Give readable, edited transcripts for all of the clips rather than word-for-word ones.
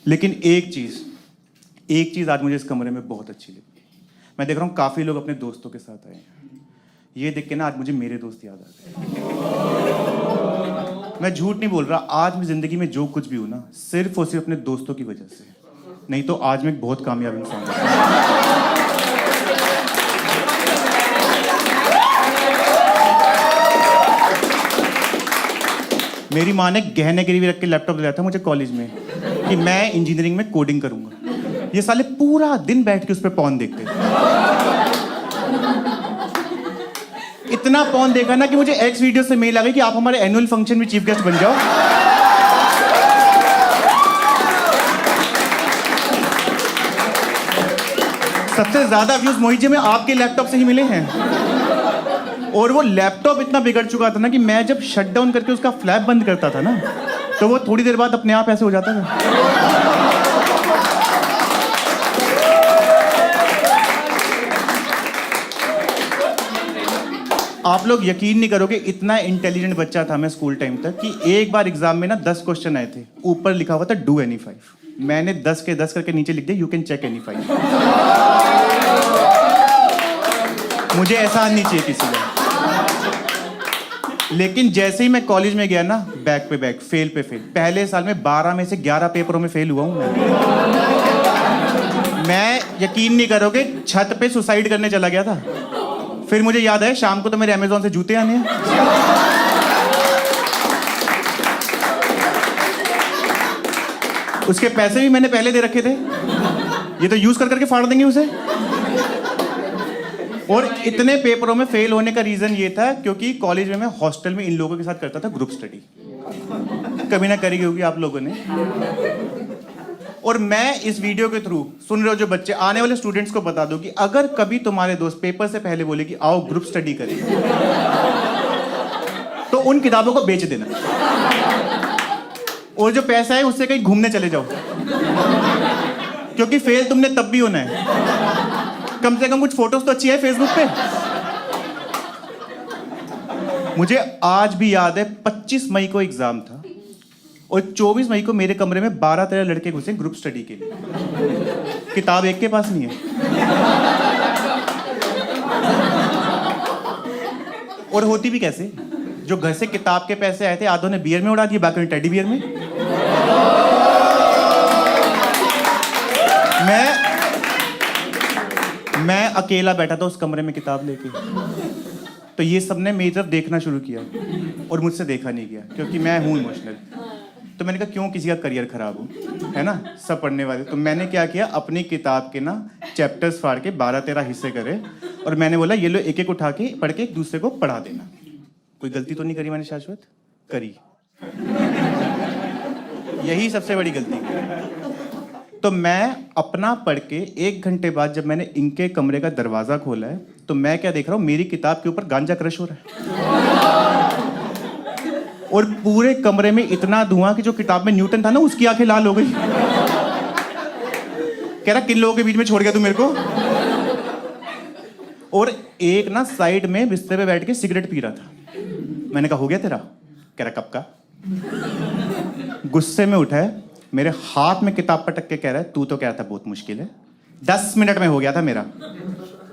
लेकिन एक चीज़ आज मुझे इस कमरे में बहुत अच्छी लगी। मैं देख रहा हूँ काफ़ी लोग अपने दोस्तों के साथ आए हैं। ये देख के ना आज मुझे मेरे दोस्त याद आ गए। मैं झूठ नहीं बोल रहा, आज मैं ज़िंदगी में जो कुछ भी हूँ ना, सिर्फ और सिर्फ अपने दोस्तों की वजह से। नहीं तो आज मैं एक बहुत कामयाब इंसान हूँ। मेरी माँ ने गहने गिरवी रख के लैपटॉप दिलाया था मुझे कॉलेज में कि मैं इंजीनियरिंग में कोडिंग करूंगा। ये साले पूरा दिन बैठ के उस पर पॉन देखते थे। इतना पॉन देखा ना कि मुझे एक्स वीडियो से मेल आ गई कि आप हमारे एनुअल फंक्शन में चीफ गेस्ट बन जाओ। सबसे ज्यादा व्यूज मोहित जी में आपके लैपटॉप से ही मिले हैं। और वो लैपटॉप इतना बिगड़ चुका था ना कि मैं जब शटडाउन करके उसका फ्लैप बंद करता था ना, तो वो थोड़ी देर बाद अपने आप ऐसे हो जाता था। आप लोग यकीन नहीं करोगे, इतना इंटेलिजेंट बच्चा था मैं स्कूल टाइम तक कि एक बार एग्जाम में ना 10 क्वेश्चन आए थे, ऊपर लिखा हुआ था डू एनी 5। मैंने 10 के 10 करके नीचे लिख दिया यू कैन चेक एनी 5। मुझे एहसान नहीं चाहिए किसी का। लेकिन जैसे ही मैं कॉलेज में गया ना, बैक पे बैक, फेल पे फेल। पहले साल में 12 में से 11 पेपरों में फेल हुआ हूं मैं यकीन नहीं करोगे, छत पे सुसाइड करने चला गया था। फिर मुझे याद आया शाम को तो मेरे अमेज़न से जूते आने हैं। उसके पैसे भी मैंने पहले दे रखे थे, ये तो यूज कर करके फाड़ देंगे उसे। और इतने पेपरों में फेल होने का रीजन ये था क्योंकि कॉलेज में मैं हॉस्टल में इन लोगों के साथ करता था ग्रुप स्टडी। कभी ना करी होगी आप लोगों ने। और मैं इस वीडियो के थ्रू सुन रहे हो जो बच्चे, आने वाले स्टूडेंट्स को बता दो कि अगर कभी तुम्हारे दोस्त पेपर से पहले बोले कि आओ ग्रुप स्टडी करें, तो उन किताबों को बेच देना और जो पैसा है उससे कहीं घूमने चले जाओ, क्योंकि फेल तुमने तब भी होना है। कम से कम कुछ फोटोज तो अच्छी है फेसबुक पे। मुझे आज भी याद है 25 मई को एग्जाम था और 24 मई को मेरे कमरे में 12-13 लड़के घुसे ग्रुप स्टडी के लिए। किताब एक के पास नहीं है। और होती भी कैसे, जो घर से किताब के पैसे आए थे आधों ने बियर में उड़ा दिए, बाकी ने टेडी बियर में। मैं अकेला बैठा था उस कमरे में किताब लेके, तो ये सबने मेरी तरफ देखना शुरू किया और मुझसे देखा नहीं गया क्योंकि मैं हूं इमोशनल। तो मैंने कहा क्यों किसी का करियर खराब हो, है ना, सब पढ़ने वाले। तो मैंने क्या किया, अपनी किताब के ना चैप्टर्स फाड़ के 12-13 हिस्से करे और मैंने बोला ये लो एक एक उठा के पढ़ के एक दूसरे को पढ़ा देना। कोई गलती तो नहीं करी मैंने शाश्वत? करी। यही सबसे बड़ी गलती। तो मैं अपना पढ़ के 1 घंटे बाद जब मैंने इनके कमरे का दरवाजा खोला है, तो मैं क्या देख रहा हूं, मेरी किताब के ऊपर गांजा क्रश हो रहा है और पूरे कमरे में इतना धुआं कि जो किताब में न्यूटन था ना उसकी आंखें लाल हो गई। कह रहा किन लोगों के बीच में छोड़ गया तू मेरे को। और एक ना साइड में बिस्तर पे बैठ के सिगरेट पी रहा था। मैंने कहा हो गया तेरा? कह रहा कब का? गुस्से में उठा है, मेरे हाथ में किताब पटक के कह रहा है तू तो कह रहा था बहुत मुश्किल है, 10 मिनट में हो गया था मेरा।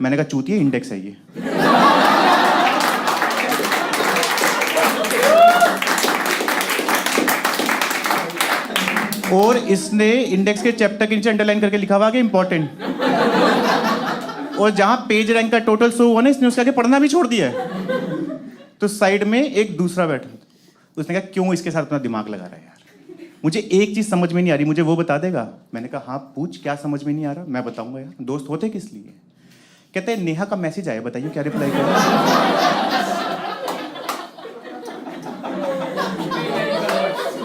मैंने कहा चूतिए इंडेक्स है ये। और इसने इंडेक्स के चैप्टर के नीचे अंडरलाइन करके लिखा हुआ कि इंपॉर्टेंट। और जहां पेज रैंक का टोटल शो हुआ ना, इसने उसके आगे पढ़ना भी छोड़ दिया है। तो साइड में एक दूसरा बैठा, उसने कहा क्यों इसके साथ अपना दिमाग लगा रहा है यार, मुझे एक चीज समझ में नहीं आ रही, मुझे वो बता देगा? मैंने कहा हाँ पूछ, क्या समझ में नहीं आ रहा? मैं बताऊंगा यार। दोस्त होते किस लिए? कहते हैं नेहा का मैसेज आया, बताइए क्या रिप्लाई करें।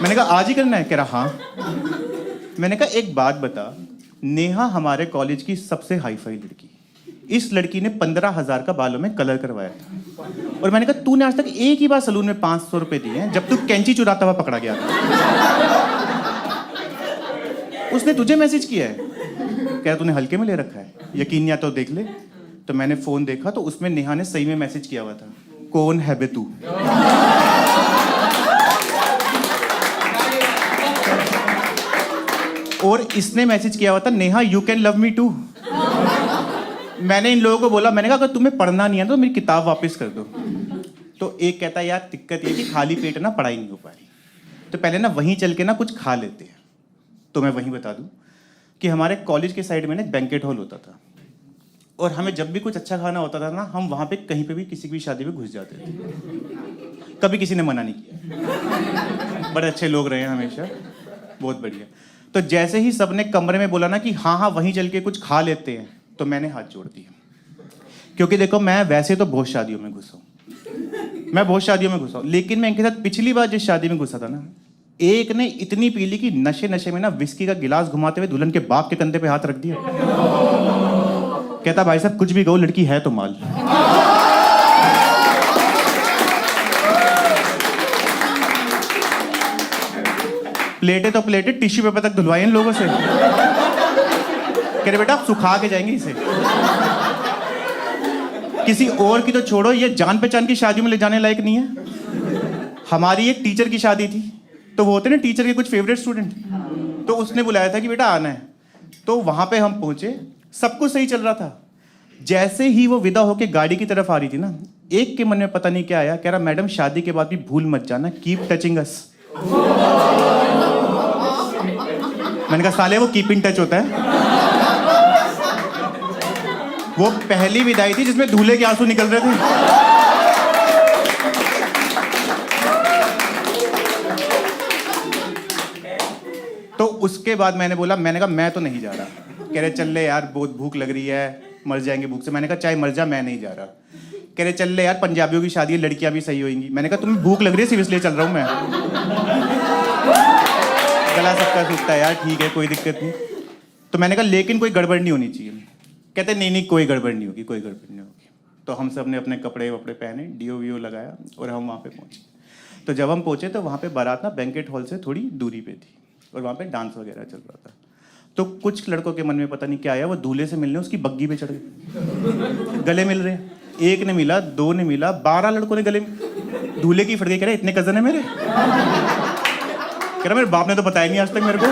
मैंने कहा आज ही करना है? कह रहा हाँ। मैंने कहा एक बात बता, नेहा हमारे कॉलेज की सबसे हाईफाई लड़की, इस लड़की ने 15,000 का बालों में कलर करवाया था। और मैंने कहा तूने आज तक एक ही बार सलून में 500 रुपए दिए हैं, जब तू कैंची चुराता हुआ पकड़ा गया था। उसने तुझे मैसेज किया है, कह रहा तूने हल्के में ले रखा है, यकीन नहीं आता तो देख ले। तो मैंने फोन देखा तो उसमें नेहा ने सही में मैसेज किया हुआ था, कौन है बे तू। और इसने मैसेज किया हुआ था, Neha you can love me too. मैंने इन लोगों को बोला, मैंने कहा अगर तुम्हें पढ़ना नहीं है तो मेरी किताब वापस कर दो। तो एक कहता है यार दिक्कत ये कि खाली पेट ना पढ़ाई नहीं हो पा रही, तो पहले ना वहीं चल के ना कुछ खा लेते हैं। तो मैं वहीं बता दूं कि हमारे कॉलेज के साइड में ना बैंकेट हॉल होता था, और हमें जब भी कुछ अच्छा खाना होता था ना, हम वहाँ पे कहीं पे भी किसी की भी शादी में घुस जाते थे। कभी किसी ने मना नहीं किया, बड़े अच्छे लोग रहे हैं हमेशा, बहुत बढ़िया। तो जैसे ही सबने कमरे में बोला ना कि हाँ हाँ वहीं चल के कुछ खा लेते हैं, तो मैंने हाथ जोड़ दिया। क्योंकि देखो मैं वैसे तो बहुत शादियों में घुसा हूँ, लेकिन मैं इनके साथ पिछली बार जिस शादी में घुसा था ना, एक ने इतनी पी ली कि नशे नशे में ना विस्की का गिलास घुमाते हुए दुल्हन के बाप के कंधे पे हाथ रख दिया। कहता भाई साहब कुछ भी कहो, लड़की है तो माल। प्लेटें तो प्लेटें टिश्यू पेपर तक धुलवाई इन लोगों से। कह रहे बेटा आप सुखा के जाएंगे इसे। किसी और की तो छोड़ो, ये जान पहचान की शादी में ले जाने लायक नहीं है। हमारी एक टीचर की शादी थी, तो वो होते ना टीचर के कुछ फेवरेट स्टूडेंट, तो उसने बुलाया था कि बेटा आना है। तो वहां पे हम पहुंचे, सब कुछ सही चल रहा था। जैसे ही वो विदा होके गाड़ी की तरफ आ रही थी ना, एक के मन में पता नहीं क्या आया, कह रहा मैडम शादी के बाद भी भूल मत जाना, कीप टचिंग अस। मैंने कहा साले वो कीप इन टच होता है। वो पहली विदाई थी जिसमें दूल्हे के आंसू निकल रहे थे। तो उसके बाद मैंने बोला, मैंने कहा मैं तो नहीं जा रहा। कह रहे चल ले यार बहुत भूख लग रही है, मर जाएंगे भूख से। मैंने कहा चाहे मर जा, मैं नहीं जा रहा। कह रहे चल ले यार पंजाबियों की शादी है, लड़कियां भी सही होंगी। मैंने कहा तुम्हें भूख लग रही है सिर्फ इसलिए चल रहा हूं मैं। गला सबका सूखता है यार, ठीक है कोई दिक्कत नहीं। तो मैंने कहा लेकिन कोई गड़बड़ नहीं होनी चाहिए। कहते नहीं कोई गड़बड़ नहीं होगी, कोई गड़बड़ नहीं होगी। तो हम सब ने अपने कपड़े वपड़े पहने, डीओ वीओ लगाया, और हम वहाँ पे पहुँचे। तो जब हम पहुँचे तो वहाँ पे बारात ना बैंकेट हॉल से थोड़ी दूरी पे थी, और वहाँ पे डांस वगैरह चल रहा था। तो कुछ लड़कों के मन में पता नहीं क्या आया, वो दूल्हे से मिलने उसकी बग्गी पे चढ़ गए, गले मिल रहे। एक ने मिला, दो ने मिला, 12 लड़कों ने गले। दूल्हे की फट गई, कह रहे इतने कजन है मेरे। कह रहा मेरे बाप ने तो बताया नहीं आज तक मेरे को।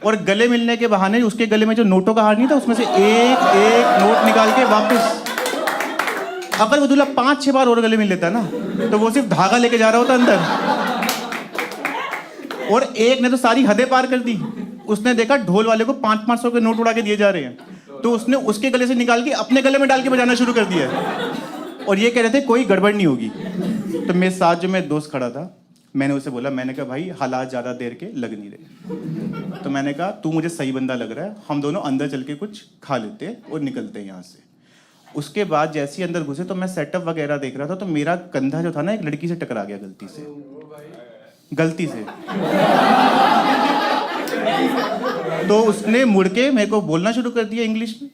और गले मिलने के बहाने उसके गले में जो नोटों का हार नहीं था, उसमें से एक एक नोट निकाल के वापस। अगर वो दूल्हा 5-6 बार और गले मिल लेता ना, तो वो सिर्फ धागा लेके जा रहा होता अंदर। और एक ने तो सारी हदें पार कर दी। उसने देखा ढोल वाले को 500-500 के नोट उड़ा के दिए जा रहे हैं, तो उसने उसके गले से निकाल के अपने गले में डाल के बजाना शुरू कर दिया। और ये कह रहे थे कोई गड़बड़ नहीं होगी। तो मेरे साथ जो मेरा दोस्त खड़ा था, मैंने उसे बोला, मैंने कहा भाई हालात ज़्यादा देर के लग नहीं रहे। तो मैंने कहा तू मुझे सही बंदा लग रहा है, हम दोनों अंदर चल के कुछ खा लेते हैं और निकलते हैं यहाँ से। उसके बाद जैसे ही अंदर घुसे तो मैं सेटअप वगैरह देख रहा था, तो मेरा कंधा जो था ना एक लड़की से टकरा गया गलती से। तो उसने मुड़ के मेरे को बोलना शुरू कर दिया इंग्लिश में,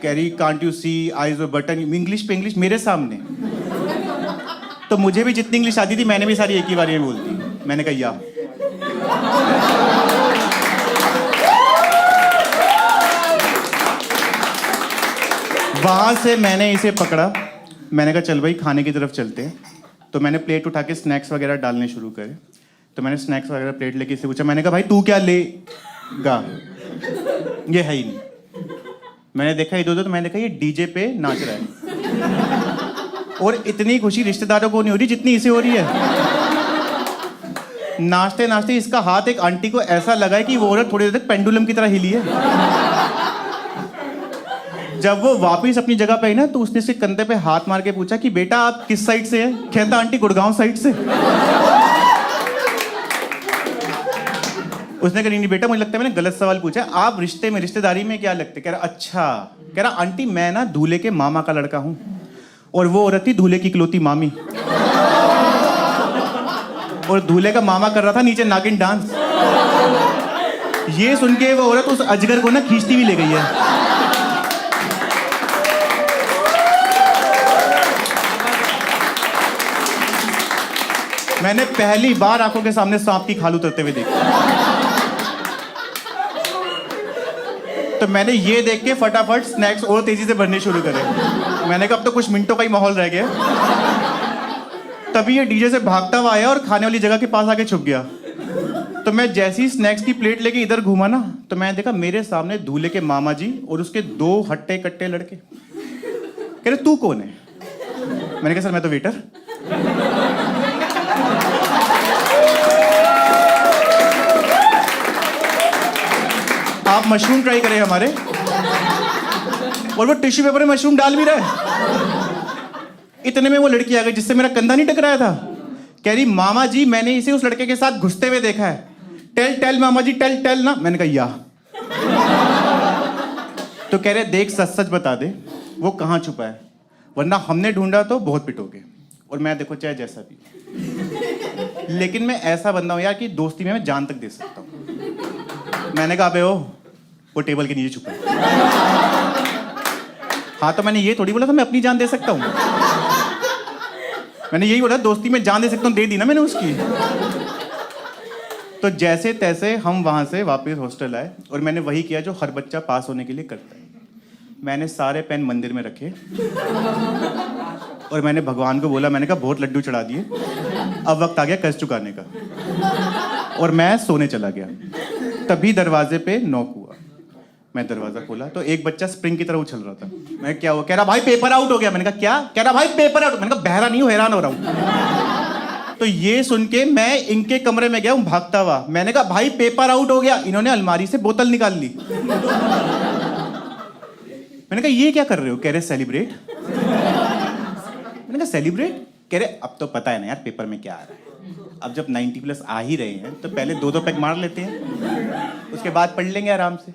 कह रही कांट यू सी आईज और बटन, इंग्लिश पे इंग्लिश मेरे सामने। तो मुझे भी जितनी इंग्लिश आती थी मैंने भी सारी एक ही बारी में बोल दी। मैंने कहा या। वहां से मैंने इसे पकड़ा, मैंने कहा चल भाई खाने की तरफ चलते हैं। तो मैंने प्लेट उठा के स्नैक्स वगैरह डालने शुरू करे। तो मैंने स्नैक्स वगैरह प्लेट लेके इससे पूछा, मैंने कहा भाई तू क्या लेगा? ये है ही नहीं। मैंने देखा इधर उधर, तो मैंने देखा ये डीजे पे नाच रहा है। और इतनी खुशी रिश्तेदारों को नहीं हो रही जितनी इसे हो रही है। नाचते नाचते इसका हाथ एक आंटी को ऐसा लगा है कि वो औरत थोड़ी देर तक पेंडुलम की तरह हिली है। जब वो वापस अपनी जगह पे आई ना, तो उसने इसके कंधे पे हाथ मार के पूछा कि बेटा आप किस साइड से हैं? कहता आंटी गुड़गांव साइड से। उसने कहा नहीं बेटा मुझे लगता है मैंने गलत सवाल पूछा, आप रिश्ते में रिश्तेदारी में क्या लगते? कह रहा अच्छा। कह रहा आंटी मैं ना दूल्हे के मामा का लड़का हूं, और वो औरत थी दूल्हे की इकलौती मामी। और दूल्हे का मामा कर रहा था नीचे नागिन डांस। ये सुन के वो औरत उस अजगर को ना खींचती भी ले गई है। मैंने पहली बार आंखों के सामने सांप की खाल उतरते हुए देखी। तो मैंने ये देख के फटाफट स्नैक्स और तेजी से भरने शुरू करे। मैंने कहा अब तो कुछ मिनटों का ही माहौल रह गया। तभी ये डीजे से भागता हुआ आया और खाने वाली जगह के पास आके छुप गया। तो मैं जैसे ही स्नैक्स की प्लेट लेके इधर घूमा ना, तो मैं देखा मेरे सामने दूल्हे के मामा जी और उसके 2 हट्टे कट्टे लड़के। कह रहे तू कौन है? मैंने कहा सर मैं तो वेटर। आप मशरूम ट्राई करें हमारे। और वो टिश्यू पेपर में मशरूम डाल भी रहा है। इतने में वो लड़की आ गई जिससे मेरा कंधा नहीं टकराया था। कह रही मामा जी मैंने इसे उस लड़के के साथ घुसते हुए देखा है। टेल मामा जी टेल ना। मैंने कहा या। तो कह रहे देख सच सच बता दे वो कहाँ छुपा है, वरना हमने ढूंढा तो बहुत पिटोगे। और मैं देखो चाहे जैसा भी, लेकिन मैं ऐसा बंदा हूं यार कि दोस्ती में मैं जान तक दे सकता हूं। मैंने कहा बे वो टेबल के नीचे छुपा है। हाँ तो मैंने ये थोड़ी बोला था मैं अपनी जान दे सकता हूं। मैंने यही बोला दोस्ती में जान दे सकता हूं, दे दी ना मैंने उसकी। तो जैसे तैसे हम वहां से वापस हॉस्टल आए और मैंने वही किया जो हर बच्चा पास होने के लिए करता है। मैंने सारे पेन मंदिर में रखे और मैंने भगवान को बोला, मैंने कहा बहुत लड्डू चढ़ा दिए, अब वक्त आ गया कर्ज चुकाने का। और मैं सोने चला गया। तभी दरवाजे पे नॉक हुआ। मैं दरवाजा खोला तो एक बच्चा स्प्रिंग की तरह उछल रहा था। मैं क्या हुआ? कह रहा भाई पेपर आउट हो गया। मैंने कहा क्या? कह रहा भाई पेपर आउट। मैंने कहा बहरा नहीं हूं, हैरान हो रहा हूं। तो ये सुन के मैं इनके कमरे में गया हूं भागता हुआ। मैंने कहा भाई पेपर आउट हो गया। इन्होंने अलमारी से बोतल निकाल ली। मैंने कहा ये क्या कर रहे हो? कह रहे सेलिब्रेट। मैंने कहा सेलिब्रेट? कह रहे अब तो पता है ना यार पेपर में क्या आ रहा है, अब जब 90+ आ ही रहे हैं तो पहले 2-2 पैक मार लेते हैं, उसके बाद पढ़ लेंगे आराम से।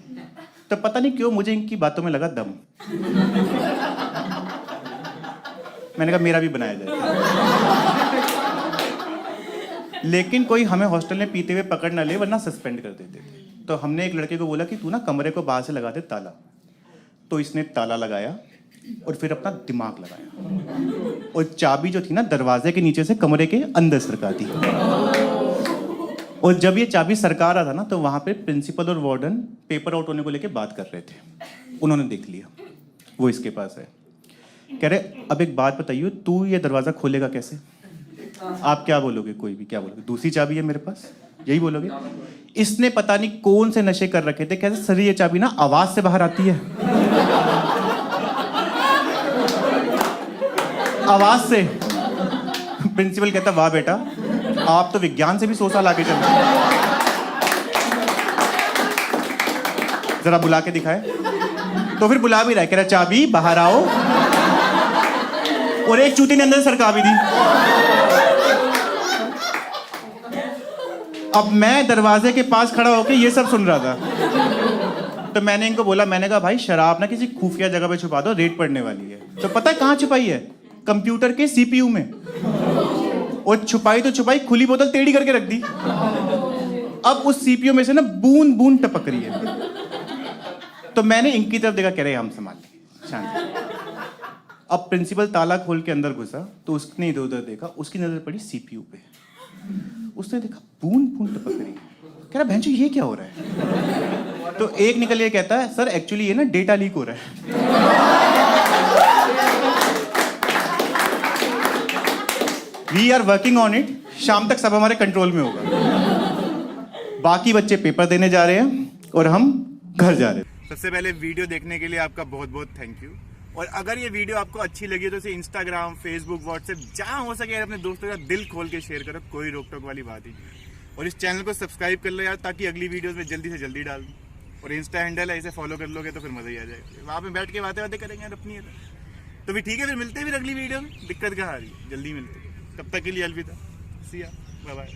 तो पता नहीं क्यों मुझे इनकी बातों में लगा दम। मैंने कहा मेरा भी बनाया जाए। लेकिन कोई हमें हॉस्टल में पीते हुए पकड़ ना ले वरना सस्पेंड कर देते थे। तो हमने एक लड़के को बोला कि तू ना कमरे को बाहर से लगा दे ताला। तो इसने ताला लगाया और फिर अपना दिमाग लगाया और चाबी जो थी ना दरवाजे के नीचे से कमरे के अंदर सरका दी। और जब ये चाबी सरका रहा था ना तो वहां पे प्रिंसिपल और वार्डन पेपर आउट होने को लेके बात कर रहे थे। उन्होंने देख लिया, वो इसके पास है। कह रहे अब एक बात बताइए, तू ये दरवाजा खोलेगा कैसे? आप क्या बोलोगे? कोई भी क्या बोलोगे? दूसरी चाबी है मेरे पास, यही बोलोगे? इसने पता नहीं कौन से नशे कर रखे थे। कैसे सर ये चाबी ना आवाज से बाहर आती है, आवाज से। प्रिंसिपल कहता वाह बेटा आप तो विज्ञान से भी 100 साल आगे चल रहे। जरा बुला के दिखाए। तो फिर बुला भी रहा है, कह रहा चाबी बाहर आओ। और एक चूती ने अंदर सरका भी दी। अब मैं दरवाजे के पास खड़ा होकर ये सब सुन रहा था। तो मैंने इनको बोला, मैंने कहा भाई शराब ना किसी खुफिया जगह पे छुपा दो, रेड पड़ने वाली है। तो पता है कहाँ छुपाई है? कंप्यूटर के CPU में। और छुपाई तो छुपाई, खुली बोतल टेढ़ी करके रख दी। अब उस CPU में से ना बूंद बूंद टपक रही है। तो मैंने इनकी तरफ देखा, कह रहे हम संभाल लेंगे, शांति। अब प्रिंसिपल ताला खोल के अंदर घुसा तो उसने इधर उधर देखा, उसकी नजर पड़ी CPU पे। उसने देखा बूंद बूंद टपक रही है। कह रहा बहनचोद ये क्या हो रहा है? तो एक निकल ये कहता है सर एक्चुअली ये ना डेटा लीक हो रहा है। We are working on it, शाम तक सब हमारे कंट्रोल में होगा। बाकी बच्चे पेपर देने जा रहे हैं और हम घर जा रहे हैं। सबसे पहले वीडियो देखने के लिए आपका बहुत बहुत थैंक यू। और अगर ये वीडियो आपको अच्छी लगी तो इसे इंस्टाग्राम, फेसबुक, व्हाट्सएप जहां हो सके अपने दोस्तों का दिल खोल के शेयर करो, कोई रोक टोक वाली बात ही नहीं। और इस चैनल को सब्सक्राइब कर लो यार, ताकि अगली वीडियोस में जल्दी से जल्दी डाल दूं। और इंस्टा हैंडल है, इसे फॉलो कर लोगे तो फिर मजा ही आ जाएगा। वहाँ पे बैठ के बातें करेंगे यार अपनी। तो भी ठीक है, फिर मिलते हैं फिर अगली वीडियो में। दिक्कत कहाँ आ रही है, जल्दी मिलते हैं। तब तक के लिए अलविदा, सी या, बाय बाय।